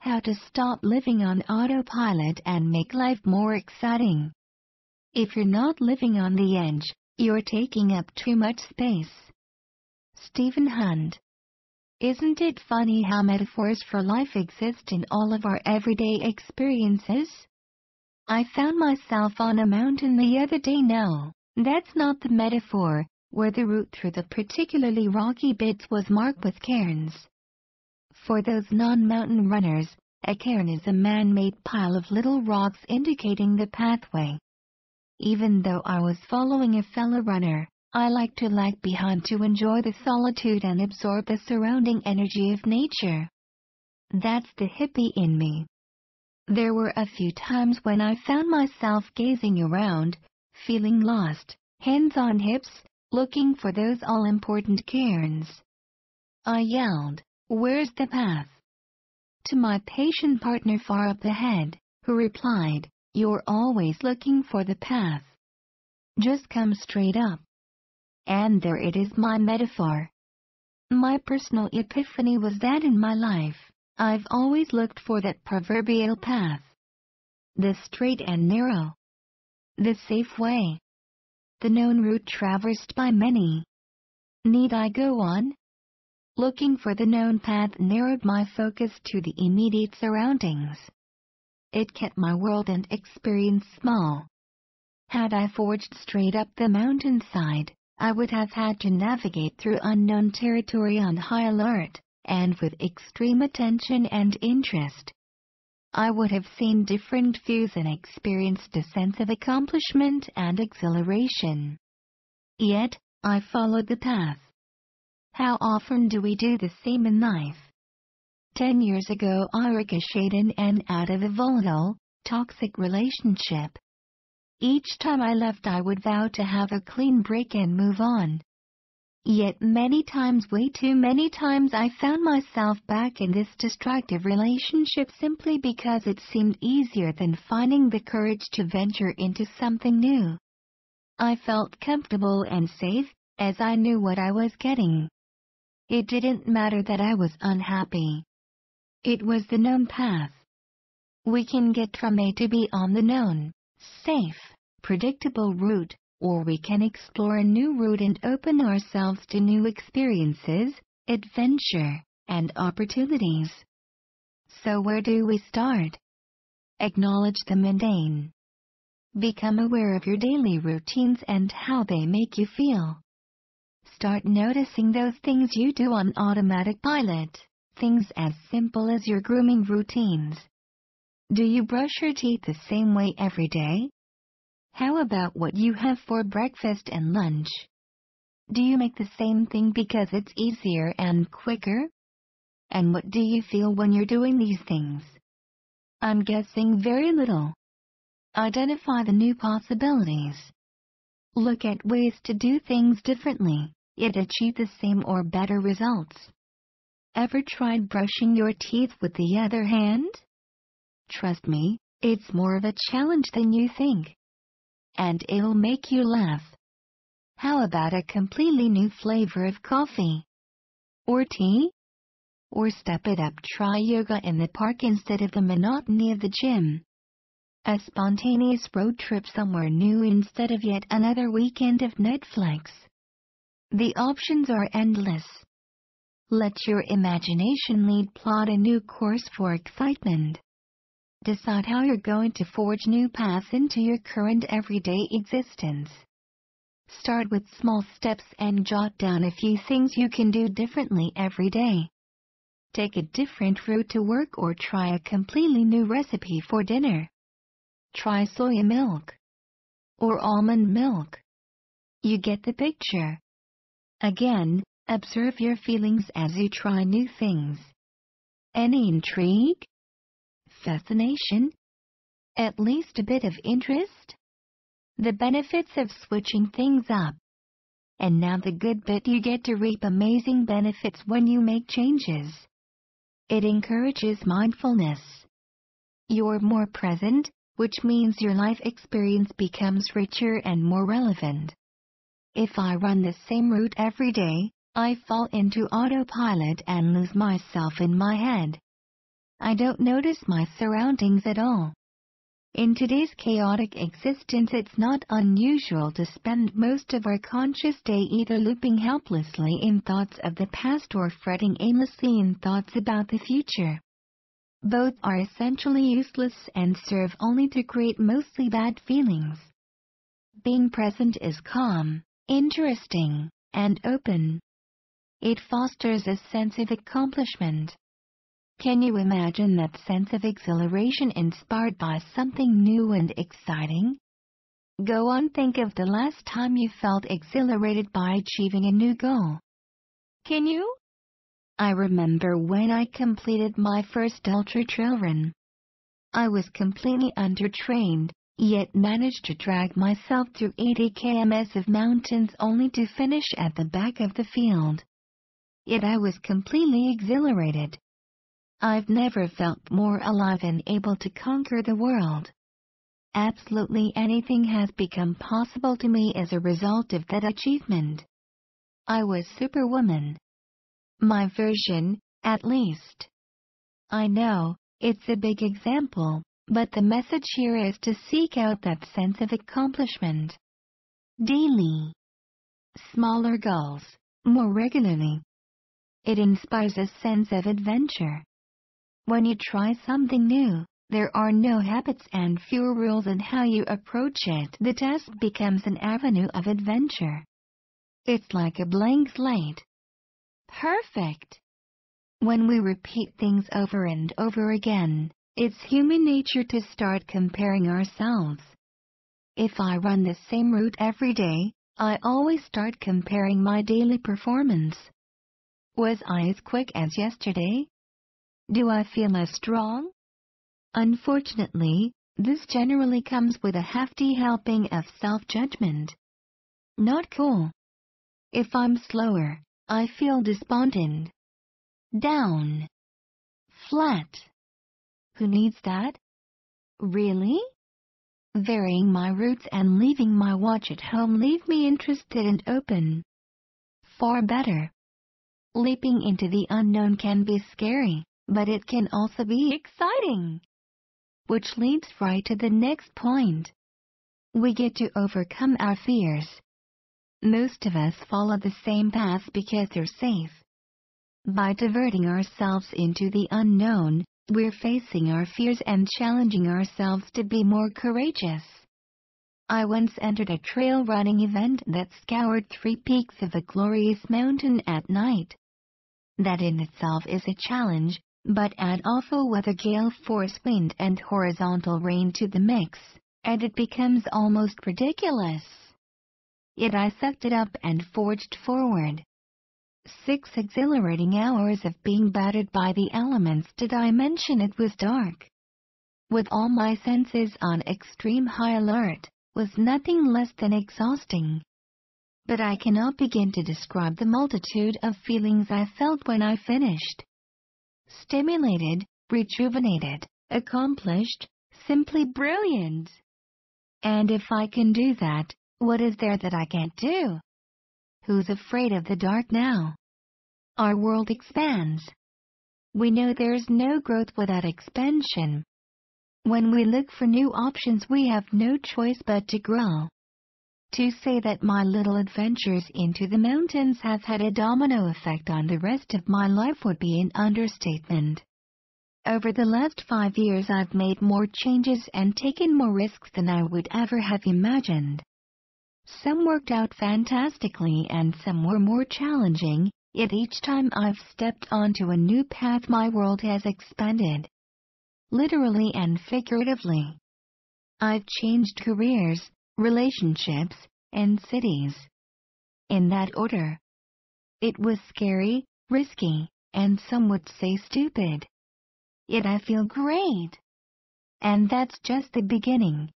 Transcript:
How to stop living on autopilot and make life more exciting. If you're not living on the edge, you're taking up too much space. Stephen Hunt. Isn't it funny how metaphors for life exist in all of our everyday experiences? I found myself on a mountain the other day. No, that's not the metaphor, where the route through the particularly rocky bits was marked with cairns. For those non-mountain runners, a cairn is a man-made pile of little rocks indicating the pathway. Even though I was following a fellow runner, I like to lag behind to enjoy the solitude and absorb the surrounding energy of nature. That's the hippie in me. There were a few times when I found myself gazing around, feeling lost, hands on hips, looking for those all-important cairns. I yelled, "Where's the path?" to my patient partner far up ahead, who replied, "You're always looking for the path. Just come straight up." And there it is, my metaphor. My personal epiphany was that in my life, I've always looked for that proverbial path. The straight and narrow. The safe way. The known route traversed by many. Need I go on? Looking for the known path narrowed my focus to the immediate surroundings. It kept my world and experience small. Had I forged straight up the mountainside, I would have had to navigate through unknown territory on high alert, and with extreme attention and interest. I would have seen different views and experienced a sense of accomplishment and exhilaration. Yet, I followed the path. How often do we do the same in life? 10 years ago I ricocheted in and out of a volatile, toxic relationship. Each time I left I would vow to have a clean break and move on. Yet many times, way too many times, I found myself back in this destructive relationship simply because it seemed easier than finding the courage to venture into something new. I felt comfortable and safe, as I knew what I was getting. It didn't matter that I was unhappy. It was the known path. We can get from A to B on the known, safe, predictable route, or we can explore a new route and open ourselves to new experiences, adventure, and opportunities. So where do we start? Acknowledge the mundane. Become aware of your daily routines and how they make you feel. Start noticing those things you do on automatic pilot, things as simple as your grooming routines. Do you brush your teeth the same way every day? How about what you have for breakfast and lunch? Do you make the same thing because it's easier and quicker? And what do you feel when you're doing these things? I'm guessing very little. Identify the new possibilities. Look at ways to do things differently, yet achieve the same or better results. Ever tried brushing your teeth with the other hand? Trust me, it's more of a challenge than you think. And it'll make you laugh. How about a completely new flavor of coffee? Or tea? Or step it up, try yoga in the park instead of the monotony of the gym. A spontaneous road trip somewhere new instead of yet another weekend of Netflix. The options are endless. Let your imagination lead, plot a new course for excitement. Decide how you're going to forge new paths into your current everyday existence. Start with small steps and jot down a few things you can do differently every day. Take a different route to work or try a completely new recipe for dinner. Try soy milk. Or almond milk. You get the picture. Again, observe your feelings as you try new things. Any intrigue? Fascination? At least a bit of interest? The benefits of switching things up. And now the good bit, you get to reap amazing benefits when you make changes. It encourages mindfulness. You're more present, which means your life experience becomes richer and more relevant. If I run the same route every day, I fall into autopilot and lose myself in my head. I don't notice my surroundings at all. In today's chaotic existence, it's not unusual to spend most of our conscious day either looping helplessly in thoughts of the past or fretting aimlessly in thoughts about the future. Both are essentially useless and serve only to create mostly bad feelings. Being present is calm, interesting, and open. It fosters a sense of accomplishment. Can you imagine that sense of exhilaration inspired by something new and exciting? Go on, think of the last time you felt exhilarated by achieving a new goal. Can you? I remember when I completed my first ultra trail run. I was completely undertrained, yet managed to drag myself through 80 km of mountains only to finish at the back of the field. Yet I was completely exhilarated. I've never felt more alive and able to conquer the world. Absolutely anything has become possible to me as a result of that achievement. I was Superwoman. My version, at least. I know, it's a big example, but the message here is to seek out that sense of accomplishment. Daily. Smaller goals, more regularly. It inspires a sense of adventure. When you try something new, there are no habits and fewer rules in how you approach it. The task becomes an avenue of adventure. It's like a blank slate. Perfect. When we repeat things over and over again, it's human nature to start comparing ourselves. If I run the same route every day, I always start comparing my daily performance. Was I as quick as yesterday? Do I feel as strong? Unfortunately, this generally comes with a hefty helping of self-judgment. Not cool. If I'm slower, I feel despondent. Down. Flat. Who needs that? Really? Varying my routes and leaving my watch at home leave me interested and open. Far better. Leaping into the unknown can be scary, but it can also be exciting. Which leads right to the next point. We get to overcome our fears. Most of us follow the same path because they're safe. By diverting ourselves into the unknown, we're facing our fears and challenging ourselves to be more courageous. I once entered a trail running event that scoured 3 peaks of a glorious mountain at night. That in itself is a challenge, but add awful weather, gale force wind and horizontal rain to the mix, and it becomes almost ridiculous. Yet I sucked it up and forged forward. 6 exhilarating hours of being battered by the elements. Did I mention it was dark? With all my senses on extreme high alert, was nothing less than exhausting. But I cannot begin to describe the multitude of feelings I felt when I finished. Stimulated, rejuvenated, accomplished, simply brilliant. And if I can do that, what is there that I can't do? Who's afraid of the dark now? Our world expands. We know there's no growth without expansion. When we look for new options, we have no choice but to grow. To say that my little adventures into the mountains have had a domino effect on the rest of my life would be an understatement. Over the last 5 years, I've made more changes and taken more risks than I would ever have imagined. Some worked out fantastically and some were more challenging, yet each time I've stepped onto a new path, my world has expanded. Literally and figuratively. I've changed careers, relationships, and cities. In that order. It was scary, risky, and some would say stupid. Yet I feel great. And that's just the beginning.